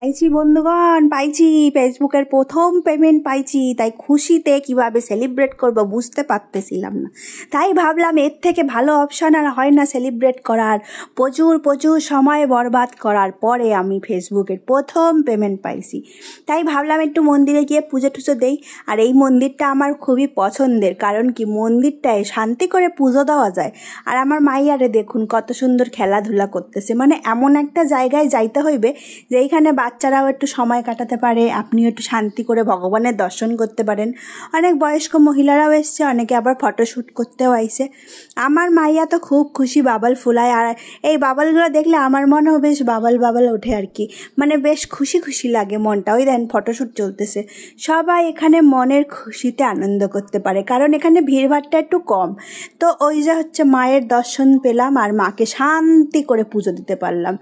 পাইছি বন্ধুগণ, পাইছি ফেসবুকের প্রথম পেমেন্ট পাইছি। তাই খুশিতে কিভাবে সেলিব্রেট করব বুঝতে পারতেছিলাম না। তাই ভাবলাম এর থেকে ভালো অপশান আর হয় না সেলিব্রেট করার। প্রচুর সময় বরবাদ করার পরে আমি ফেসবুকের প্রথম পেমেন্ট পাইছি। তাই ভাবলাম একটু মন্দিরে গিয়ে পুজো টুজো দেই। আর এই মন্দিরটা আমার খুবই পছন্দের, কারণ কি মন্দিরটায় শান্তি করে পুজো দেওয়া যায়। আর আমার মাইয়ারে দেখুন কত সুন্দর খেলাধুলা করতেছে। মানে এমন একটা জায়গায় যাইতে হইবে যেইখানে বাচ্চারাও একটু সময় কাটাতে পারে, আপনিও একটু শান্তি করে ভগবানের দর্শন করতে পারেন। অনেক বয়স্ক মহিলারাও এসছে, অনেকে আবার ফটোশ্যুট করতেও আইছে। আমার মাইয়া তো খুব খুশি, বাবাল ফুলায়। আর এই বাবালগুলো দেখলে আমার মনেও বেশ বাবাল ওঠে আর কি। মানে বেশ খুশি লাগে মনটা। ওই দেন ফটোশ্যুট চলতেছে। সবাই এখানে মনের খুশিতে আনন্দ করতে পারে, কারণ এখানে ভিড়ভাড়টা একটু কম। তো ওই যে হচ্ছে মায়ের দর্শন পেলাম আর মাকে শান্তি করে পুজো দিতে পারলাম।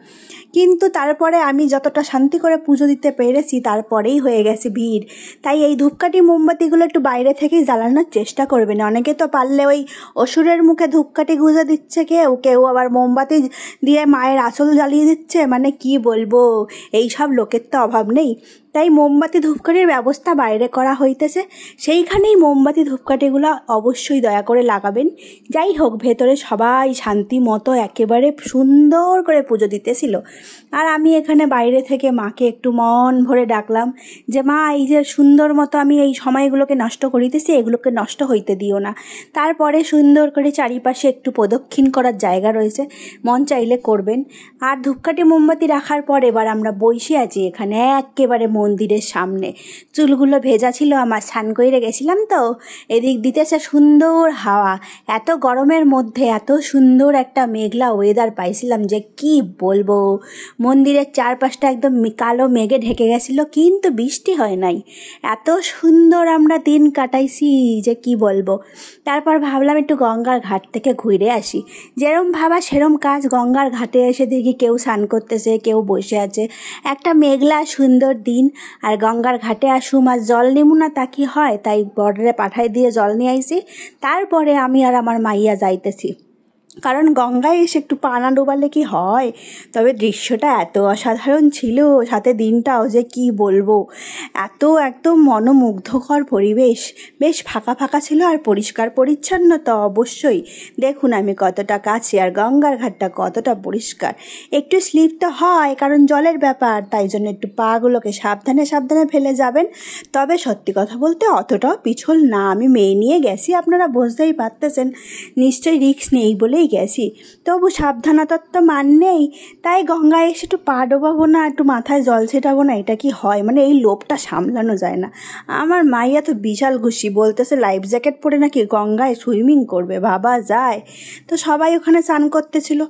কিন্তু তারপরে আমি যতটা শান্তি করে পুজো দিতে পেরেছি তারপরেই হয়ে গেছে ভিড়। তাই এই ধূপকাঠি মোমবাতিগুলো একটু বাইরে থেকেই জ্বালানোর চেষ্টা করবেন। অনেকে তো পারলে ওই অসুরের মুখে ধূপকাঠি গুঁজে দিচ্ছে, কেউ আবার মোমবাতি দিয়ে মায়ের আঁচল জ্বালিয়ে দিচ্ছে। মানে কি বলবো, এই সব লোকের তো অভাব নেই। তাই মোমবাতি ধূপকাঠির ব্যবস্থা বাইরে করা হইতেছে, সেইখানেই মোমবাতি ধূপকাঠিগুলো অবশ্যই দয়া করে লাগাবেন। যাই হোক, ভেতরে সবাই শান্তি মতো একেবারে সুন্দর করে পুজো দিতেছিল। আর আমি এখানে বাইরে থেকে মাকে একটু মন ভরে ডাকলাম যে মা, এই যে সুন্দর মতো আমি এই সময়গুলোকে নষ্ট করিতেছি, এগুলোকে নষ্ট হইতে দিও না। তারপরে সুন্দর করে চারিপাশে একটু প্রদক্ষিণ করার জায়গা রয়েছে, মন চাইলে করবেন। আর ধূপকাঠি মোমবাতি রাখার পর এবার আমরা বসে আছি এখানে একেবারে মন্দিরের সামনে। চুলগুলো ভেজা ছিল আমার, স্নান করে গেছিলাম তো। এদিক দিতেছে সুন্দর হাওয়া। এত গরমের মধ্যে এত সুন্দর একটা মেঘলা ওয়েদার পাইছিলাম যে কি বলবো। মন্দিরের চারপাশটা একদম কালো মেঘে ঢেকে গেছিল, কিন্তু বৃষ্টি হয় নাই। এত সুন্দর আমরা দিন কাটাইছি যে কি বলবো। তারপর ভাবলাম একটু গঙ্গার ঘাট থেকে ঘুরে আসি। যেরম ভাবা সেরম কাজ। গঙ্গার ঘাটে এসে দেখি কেউ স্নান করতেছে, কেউ বসে আছে। একটা মেঘলা সুন্দর দিন, আর গঙ্গার ঘাটে আসুম আর জল নিমু না তা কি হয়। তাই বর্ডারে পাঠাই দিয়ে জল নিয়ে আইছি। তারপরে আমি আর আমার মাইয়া যাইতেছি, কারণ গঙ্গায় এসে একটু পা না ডোবালে কি হয়। তবে দৃশ্যটা এত অসাধারণ ছিল, সাথে দিনটাও যে কি বলবো। এত একদম মনোমুগ্ধকর পরিবেশ। বেশ ফাঁকা ছিল আর পরিষ্কার পরিচ্ছন্ন তো অবশ্যই। দেখুন আমি কতটা কাছে, আর গঙ্গার ঘাটটা কতটা পরিষ্কার। একটু স্লিপ তো হয়, কারণ জলের ব্যাপার, তাই জন্য একটু পাগুলোকে সাবধানে ফেলে যাবেন। তবে সত্যি কথা বলতে অতটাও পিছল না। আমি মেয়ে নিয়ে গেছি, আপনারা বুঝতেই পারতেছেন, নিশ্চয়ই রিস্ক নেই বলেই গেছি। তবু সাবধানতার তো মান নেই। তাই গঙ্গায় এসে একটু পা ডোবাবো না, একটু মাথায় জল ছেটাবো না, এটা কি হয়? মানে এই লোভটা সামলানো যায় না। আমার মাইয়া তো বিশাল খুশি, বলতেছে লাইফ জ্যাকেট পরে নাকি গঙ্গায় সুইমিং করবে, ভাবা যায়। তো সবাই ওখানে স্নান করতেছিল,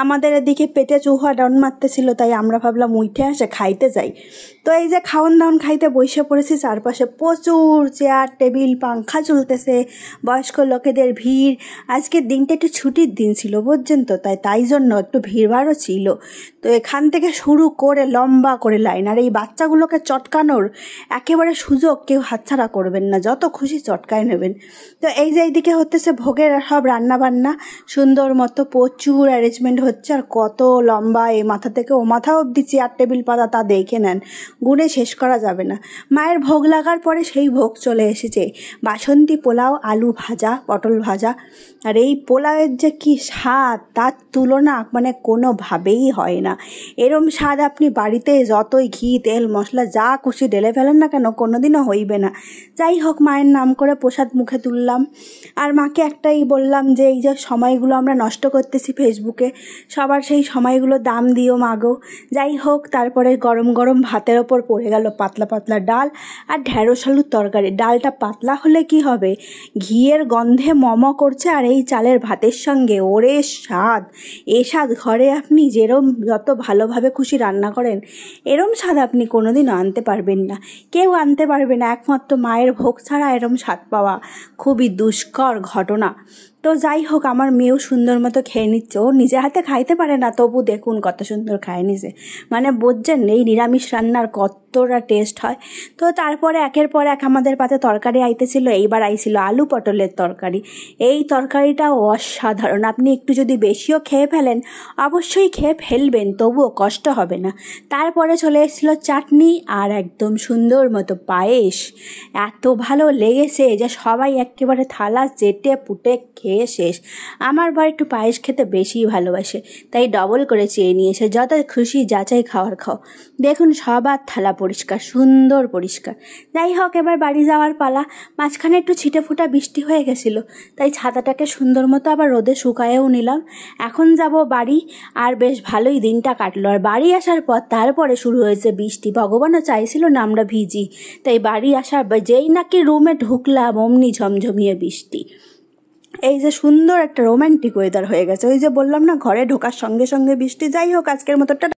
আমাদের এদিকে পেটে চুহা ডাউন মারতেছিল। তাই আমরা ভাবলাম উঠে আসে খাইতে যাই। তো এই যে খাওয়ান দাওয়ান খাইতে বসে পড়েছি। চারপাশে প্রচুর চেয়ার টেবিল, পাংখা চলতেছে, বয়স্ক লোকেদের ভিড়। আজকের দিনটা একটু ছুটির দিন ছিল বুঝছেন তো, তাই জন্য একটু ভিড়ভাড়ও ছিল। তো এখান থেকে শুরু করে লম্বা করে লাইন। আর এই বাচ্চাগুলোকে চটকানোর একেবারে সুযোগ কেউ হাতছাড়া করবেন না, যত খুশি চটকায় নেবেন। তো এই যে এইদিকে হতেছে ভোগের সব রান্না বান্না, সুন্দর মতো প্রচুর অ্যারেঞ্জমেন্ট হচ্ছে। আর কত লম্বা, এই মাথা থেকে ও মাথা অবধি চেয়ার টেবিল পাতা, তা দেখে নেন, গুণে শেষ করা যাবে না। মায়ের ভোগ লাগার পরে সেই ভোগ চলে এসেছে, বাসন্তী পোলাও, আলু ভাজা, পটল ভাজা। আর এই পোলাওয়ের যে কি স্বাদ, তার তুলনা মানে কোনোভাবেই হয় না। এরম স্বাদ আপনি বাড়িতে যতই ঘি তেল মশলা যা খুশি ঢেলে ফেলেন না কেন, কোনোদিনও হইবে না। যাই হোক, মায়ের নাম করে প্রসাদ মুখে তুললাম। আর মাকে একটাই বললাম যে এই যে সময়গুলো আমরা নষ্ট করতেছি ফেসবুকে, সবার সেই সময়গুলো দাম দিও মাগো। যাই হোক, তারপরে গরম ভাতের ওপর পড়ে গেল পাতলা ডাল আর ঢেঁড়স আলুর তরকারি। ডালটা পাতলা হলে কি হবে, ঘিয়ের গন্ধে মম করছে। আর এই চালের ভাতের সঙ্গে ওরে স্বাদ, এ স্বাদ ঘরে আপনি যত ভালোভাবে খুশি রান্না করেন, এরম স্বাদ আপনি কোনোদিনও আনতে পারবেন না, কেউ আনতে পারবে না। একমাত্র মায়ের ভোগ ছাড়া এরম স্বাদ পাওয়া খুবই দুষ্কর ঘটনা। তো যাই হোক, আমার মেয়েও সুন্দর মতো খেয়ে নিচ্ছে। ও নিজে হাতে খাইতে পারে না, তবু দেখুন কত সুন্দর খায় নিছে। মানে বুঝছেন এই নিরামিষ রান্নার কতটা টেস্ট হয়। তো তারপরে একের পর এক আমাদের পাতে তরকারি আইতেছিল। এইবার আইছিল আলু পটলের তরকারি। এই তরকারিটা অসাধারণ। আপনি একটু যদি বেশিও খেয়ে ফেলেন, অবশ্যই খেয়ে ফেলবেন, তবুও কষ্ট হবে না। তারপরে চলে এসেছিল চাটনি আর একদম সুন্দর মতো পায়েস। এত ভালো লেগেছে যে সবাই একেবারে থালা চেটে পুটে খেয়ে শেষ। আমার বর একটু পায়েস খেতে বেশি ভালোবাসে, তাই ডবল করে চেয়ে নিয়েছে। যত খুশি যাচাই খাওয়ার খাও। দেখুন সবার থালা পরিষ্কার, সুন্দর পরিষ্কার। যাই হোক, এবার বাড়ি যাওয়ার পালা। মাঝখানে একটু ছিটে ফোঁটা বৃষ্টি হয়ে গেছিলো, তাই ছাতাটাকে সুন্দর মতো আবার রোদে শুকায়েও নিলাম। এখন যাব বাড়ি। আর বেশ ভালোই দিনটা কাটলো। আর বাড়ি আসার পর তারপরে শুরু হয়েছে বৃষ্টি। ভগবানও চাইছিল না আমরা ভিজি, তাই বাড়ি আসার যেই নাকি রুমে ঢুকলাম অমনি ঝমঝমিয়ে বৃষ্টি। এই যে সুন্দর একটা রোমান্টিক ওয়েদার হয়ে গেছে। ওই যে বললাম না, ঘরে ঢোকার সঙ্গে সঙ্গে বৃষ্টি। যাই হোক, আজকের মতো